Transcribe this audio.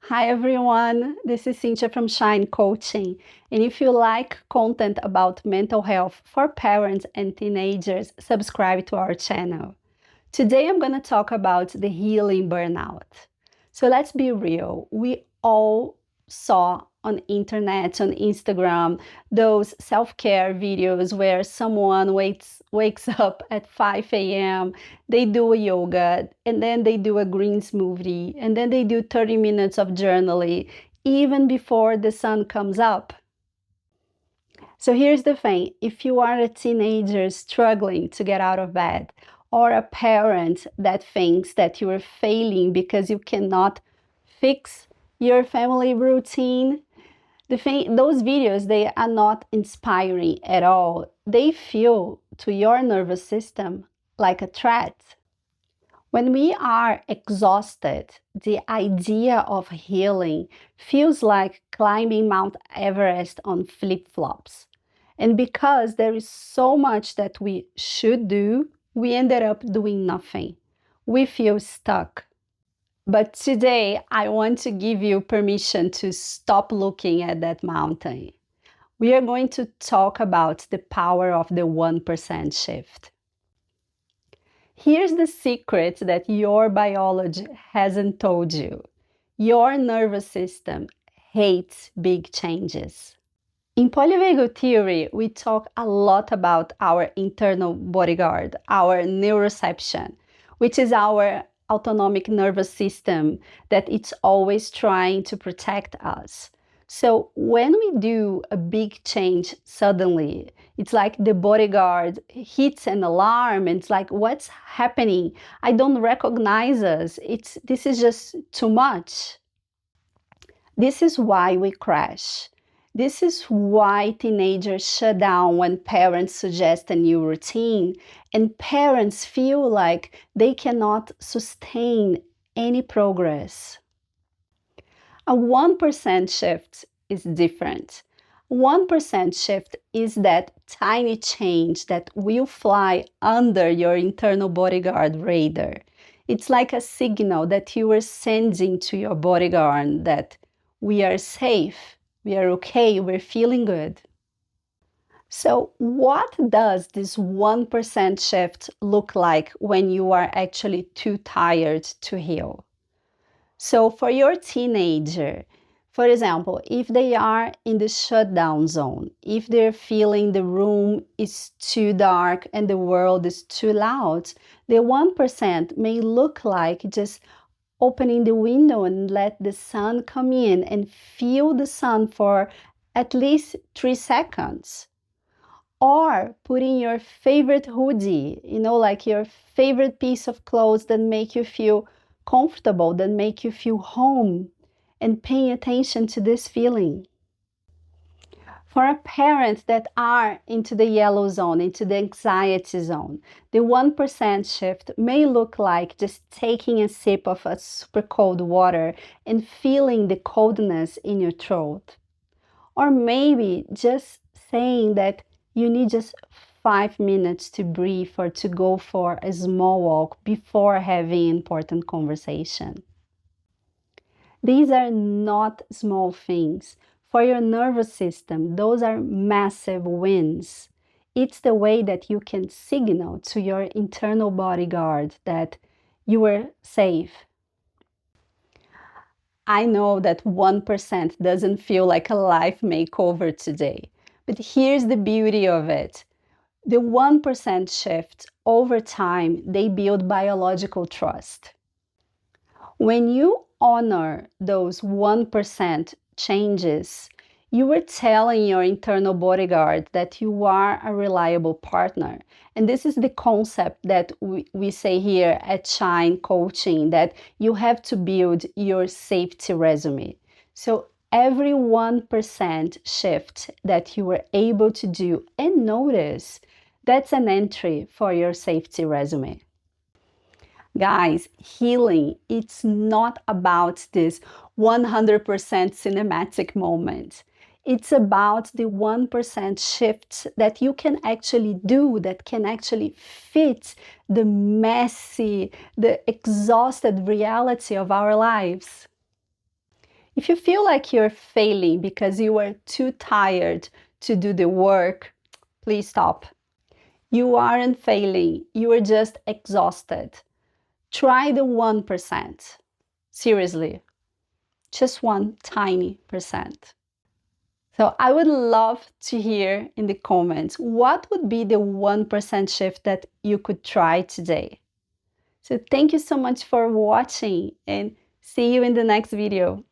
Hi everyone, this is Cynthia from Shine Coaching. And if you like content about mental health for parents and teenagers, subscribe to our channel. Today I'm going to talk about the healing burnout. So let's be real, we all saw on internet, on Instagram, those self-care videos where someone wakes up at 5 a.m., they do a yoga, and then they do a green smoothie, and then they do 30 minutes of journaling, even before the sun comes up. So here's the thing, if you are a teenager struggling to get out of bed, or a parent that thinks that you are failing because you cannot fix your family routine, those videos, they are not inspiring at all. They feel to your nervous system like a threat. When we are exhausted, the idea of healing feels like climbing Mount Everest on flip-flops. And because there is so much that we should do, we ended up doing nothing. We feel stuck. But today, I want to give you permission to stop looking at that mountain. We are going to talk about the power of the 1% shift. Here's the secret that your biology hasn't told you. Your nervous system hates big changes. In polyvagal theory, we talk a lot about our internal bodyguard, our neuroception, which is our autonomic nervous system that it's always trying to protect us. So when we do a big change suddenly, it's like the bodyguard hits an alarm and it's like, what's happening? I don't recognize us. This is just too much. This is why we crash. This is why teenagers shut down when parents suggest a new routine, and parents feel like they cannot sustain any progress. A 1% shift is different. 1% shift is that tiny change that will fly under your internal bodyguard radar. It's like a signal that you are sending to your bodyguard that we are safe, we are okay, we're feeling good. So what does this 1% shift look like when you are actually too tired to heal? So for your teenager, for example, if they are in the shutdown zone, if they're feeling the room is too dark and the world is too loud, the 1% may look like just opening the window and let the sun come in and feel the sun for at least 3 seconds. Or putting your favorite hoodie, like your favorite piece of clothes that make you feel comfortable, that make you feel home, and paying attention to this feeling. For a parent that are into the yellow zone, into the anxiety zone, the 1% shift may look like just taking a sip of a super cold water and feeling the coldness in your throat. Or maybe just saying that you need just 5 minutes to breathe or to go for a small walk before having important conversation. These are not small things. For your nervous system, those are massive wins. It's the way that you can signal to your internal bodyguard that you are safe. I know that 1% doesn't feel like a life makeover today, but here's the beauty of it. The 1% shift over time, they build biological trust. When you honor those 1% changes, you are telling your internal bodyguard that you are a reliable partner. And this is the concept that we say here at Shine Coaching, that you have to build your safety resume. So every 1% shift that you were able to do and notice, that's an entry for your safety resume. Guys, healing, it's not about this 100% cinematic moment. It's about the 1% shifts that you can actually do, that can actually fit the messy, the exhausted reality of our lives. If you feel like you're failing because you are too tired to do the work, please stop. You aren't failing, you are just exhausted. Try the 1%. Seriously, just one tiny percent. So I would love to hear in the comments, what would be the 1% shift that you could try today? So thank you so much for watching and see you in the next video.